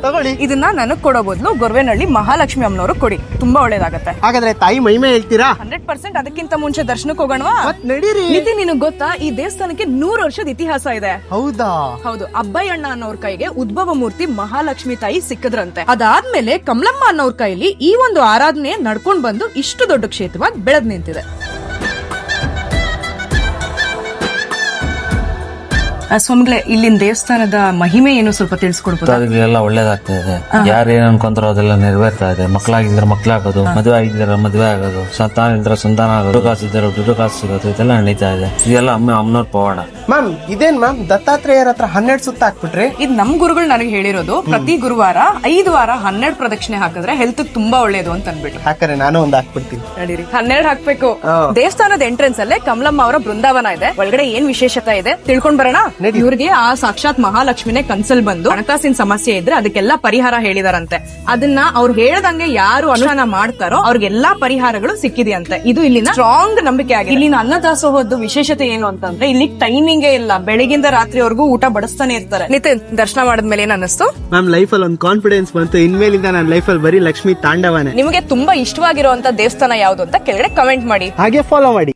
ತಗೊಳ್ಳಿ. ಇದನ್ನ ನನಗ್ ಕೊಡೋ ಬದಲು ಗೊರವೇನಹಳ್ಳಿ ಮಹಾಲಕ್ಷ್ಮಿ ಅಮ್ಮನವರು ಕೊಡಿ, ತುಂಬಾ ಒಳ್ಳೇದಾಗತ್ತೆ. ಹಾಗಾದ್ರೆ ತಾಯಿ ಮಹಿಮೆ ಹೇಳ್ತೀರಾ? 100%. ಅದಕ್ಕಿಂತ ಮುಂಚೆ ದರ್ಶನಕ್ಕೆ ಹೋಗೋಣವಾ? ನಡೀರಿ. ನಿತಿನ್, ನಿನಗ್ ಗೊತ್ತಾ ಈ ದೇವಸ್ಥಾನಕ್ಕೆ 100 ವರ್ಷದ ಇತಿಹಾಸ ಇದೆ? ಹೌದಾ? ಹೌದು. ಅಬ್ಬಯ್ಯಣ್ಣ ಅನ್ನೋರ್ ಕೈಗೆ ಉದ್ಭವ ಮೂರ್ತಿ ಮಹಾಲಕ್ಷ್ಮಿ ತಾಯಿ ಸಿಕ್ಕದ್ರಂತೆ. ಅದಾದ್ಮೇಲೆ ಕಮಲಮ್ಮ ಅನ್ನೋರ್ ಕೈಲಿ ಈ ಒಂದು ಆರಾಧನೆ ನಡ್ಕೊಂಡ್ ಬಂದು ಇಷ್ಟು ದೊಡ್ಡ ಕ್ಷೇತ್ರವಾಗಿ ಬೆಳೆದ್ ನಿಂತಿದೆ. ಸ್ವಾಮಿಗಳೇ, ಇಲ್ಲಿನ ದೇವಸ್ಥಾನದ ಮಹಿಮೆ ಏನು ಸ್ವಲ್ಪ ತಿಳಿಸ್ಕೊಡ್ಬೋದು? ಎಲ್ಲ ಒಳ್ಳೇದಾಗ್ತಾ ಇದೆ. ಯಾರು ಏನ್ ಅನ್ಕೊಂತಾರೋ ಅದೆಲ್ಲ ನೆರವೇರ್ತಾ ಇದೆ. ಮಕ್ಕಳಾಗಿದ್ರೆ ಮಕ್ಕಳಾಗೋದು, ಮದುವೆ ಆಗಿದ್ರೆ ಮದುವೆ ಆಗೋದು, ಸಂತಾನ ಇದ್ರೆ ಸಂತಾನ ಆಗೋದು, ದುಡ್ಡು ಕಾಸಿದ್ರೆ ದುಡ್ಡು ಕಾಸು ಸಿಗೋದು, ಇದೆಲ್ಲ ನಡೀತಾ ಇದೆ. ಇದೆಲ್ಲ ಅಮ್ಮನವ್ರ ಪವಾಡ. ಮ್ಯಾಮ್ ಇದೇನ್ ಮ್ಯಾಮ್ ದತ್ತಾತ್ರೇಯರ ಹತ್ರ 12 ಸುತ್ತ ಹಾಕ್ಬಿಟ್ರಿ? ಇದು ನಮ್ ಗುರುಗಳು ನನಗೆ ಹೇಳಿರೋದು. ಪ್ರತಿ ಗುರುವಾರ 5 ವಾರ 12 ಪ್ರದಕ್ಷಿಣೆ ಹಾಕಿದ್ರೆ ಹೆಲ್ತ್ ತುಂಬಾ ಒಳ್ಳೇದು ಅಂತ ಅನ್ಬಿಟ್ಟು. ಹಾಕರೆ ನಾನು ಒಂದ್ ಹಾಕ್ಬಿಡ್ತೀನಿ. ನಡೀರಿ, 12 ಹಾಕ್ಬೇಕು. ದೇವಸ್ಥಾನದ ಎಂಟ್ರೆನ್ಸ್ ಅಲ್ಲೇ ಕಮಲಮ್ಮ ಅವರ ಬೃಂದಾವನ ಇದೆ. ಒಳಗಡೆ ಏನ್ ವಿಶೇಷತೆ ಇದೆ ತಿಳ್ಕೊಂಡ್ ಬರೋಣ. ಇವ್ರಿಗೆ ಆ ಸಾಕ್ಷಾತ್ ಮಹಾಲಕ್ಷ್ಮಿನೇ ಕನ್ಸಲ್ ಬಂದು ಹಣಕಾಸಿನ ಸಮಸ್ಯೆ ಇದ್ರೆ ಅದಕ್ಕೆಲ್ಲಾ ಪರಿಹಾರ ಹೇಳಿದಾರಂತೆ. ಅದನ್ನ ಅವ್ರು ಹೇಳ್ದಂಗೆ ಯಾರು ಅನುಷ್ಠಾನ ಮಾಡ್ತಾರೋ ಅವ್ರಿಗೆಲ್ಲಾ ಪರಿಹಾರಗಳು ಸಿಕ್ಕಿದೆಯಂತೆ. ಇದು ಇಲ್ಲಿನ ಸ್ಟ್ರಾಂಗ್ ನಂಬಿಕೆ ಆಗಿದೆ. ಇಲ್ಲಿನ ಅನ್ನದಾಸೋಹದ ವಿಶೇಷತೆ ಏನು ಅಂತಂದ್ರೆ ಇಲ್ಲಿ ಟೈಮಿಂಗೇ ಇಲ್ಲ, ಬೆಳಗಿಂದ ರಾತ್ರಿವರೆಗೂ ಊಟ ಬಡಿಸ್ತಾನೆ ಇರ್ತಾರೆ. ನಿತಿನ್, ದರ್ಶನ ಮಾಡಿದ್ಮೇಲೆ ಏನ್ ಅನ್ನಿಸ್ತು? ಮ್ಯಾಮ್ ಲೈಫ್ ಅಲ್ಲಿ ಒಂದು ಕಾನ್ಫಿಡೆನ್ಸ್ ಬಂತು. ಇನ್ಮೇಲಿಂದ ನನ್ನ ಲೈಫ್ ಅಲ್ಲಿ ಬರೀ ಲಕ್ಷ್ಮಿ ತಾಂಡವನೇ. ನಿಮಗೆ ತುಂಬಾ ಇಷ್ಟವಾಗಿರುವಂತ ದೇವಸ್ಥಾನ ಯಾವ್ದು ಅಂತ ಕೆಳಗಡೆ ಕಮೆಂಟ್ ಮಾಡಿ. ಹಾಗೆ ಫಾಲೋ ಮಾಡಿ.